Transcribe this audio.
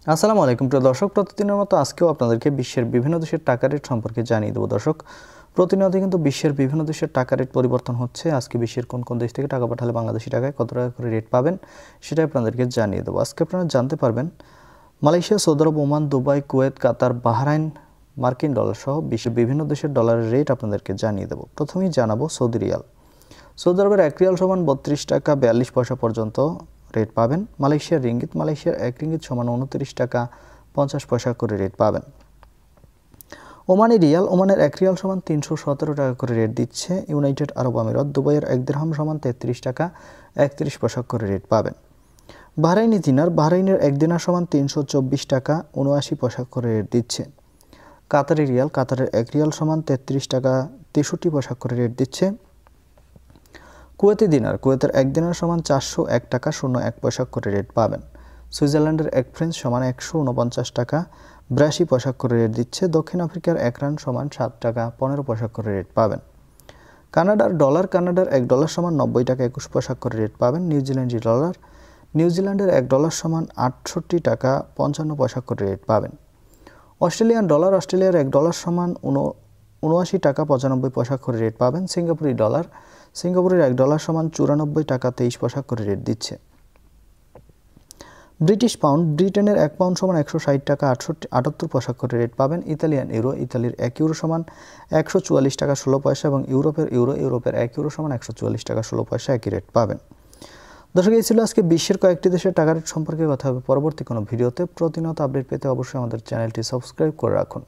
আসসালামু আলাইকুম প্রিয় দর্শক, প্রতিদিনের মতো আজকেও আপনাদেরকে বিশ্বের বিভিন্ন দেশের টাকা রেট সম্পর্কে জানিয়ে দেবো। দর্শক, প্রতিনিয়ত কিন্তু বিশ্বের বিভিন্ন দেশের টাকা রেট পরিবর্তন হচ্ছে। আজকে বিশ্বের কোন কোন দেশ থেকে টাকা পাঠালে বাংলাদেশি টাকায় কত টাকা করে রেট পাবেন সেটাই আপনাদেরকে জানিয়ে দেবো। আজকে আপনারা জানতে পারবেন মালয়েশিয়া, সৌদি আরব, ওমান, দুবাই, কুয়েত, কাতার, বাহরাইন, মার্কিন ডলার সহ বিশ্বের বিভিন্ন দেশের ডলারের রেট আপনাদেরকে জানিয়ে দেবো। প্রথমেই জানাবো সৌদি রিয়াল। সৌদি আরবের 1 রিয়াল সমান 32 টাকা 42 পয়সা পর্যন্ত রেট পাবেন। মালয়েশিয়ার রিঙ্গিত, মালয়েশিয়ার 1 রিঙ্গিত সমান 29 টাকা 50 পয়সা করে রেট পাবেন। ওমানি রিয়াল, ওমানের 1 রিয়াল সমান 317 টাকা করে রেট দিচ্ছে ইউনাইটেড আরব আমিরাত। দুবাইয়ের 1 দিরহাম সমান 33 টাকা 31 পয়সা করে রেট পাবেন। বাহরাইনি দিনার, বাহরাইনের 1 দিনার সমান 324 টাকা 79 পয়সা করে রেট দিচ্ছে। কাতারি রিয়াল, কাতারের 1 রিয়াল সমান 33 টাকা 63 পয়সা করে রেট দিচ্ছে। কুয়েতি দিনার, কুয়েতের 1 দিনার সমান 401 টাকা 01 পয়সা করে রেট পাবেন। সুইজারল্যান্ডের 1 ফ্রেঞ্চ সমান 149 টাকা 82 পয়সা করে রেট দিচ্ছে। দক্ষিণ আফ্রিকার 1 রান সমান 7 টাকা 15 পয়সা করে রেট পাবেন। কানাডার ডলার, কানাডার 1 ডলার সমান 90 টাকা 21 পয়সা করে রেট পাবেন। নিউজিল্যান্ডি ডলার, নিউজিল্যান্ডের 1 ডলার সমান 68 টাকা 55 পয়সা করে রেট পাবেন। অস্ট্রেলিয়ান ডলার, অস্ট্রেলিয়ার 1 ডলার সমান 79 টাকা 95 পয়সা করে রেট পাবেন। সিঙ্গাপুরি ডলার, সিঙ্গাপুরের 1 ডলার সমান 94 টাকা 23 পয়সা করে রেট দিচ্ছে। ব্রিটিশ পাউন্ড, ব্রিটেনের 1 পাউন্ড সমান 160 টাকা 78 পয়সা করে রেট পাবেন। ইতালিয়ান ইউরো, ইতালির 1 ইউরো সমান 144 টাকা 16 পয়সা এবং ইউরোপের ইউরো, ইউরোপের 1 ইউরো সমান 144 টাকা 16 পয়সা একই রেট পাবেন। দর্শক, এই ছিল আজকে বিশ্বের কয়েকটি দেশের টাকা রেট সম্পর্কে কথা হবে পরবর্তী কোনো ভিডিওতে। প্রতিনিয়ত আপডেট পেতে অবশ্যই আমাদের চ্যানেলটি সাবস্ক্রাইব করে রাখুন।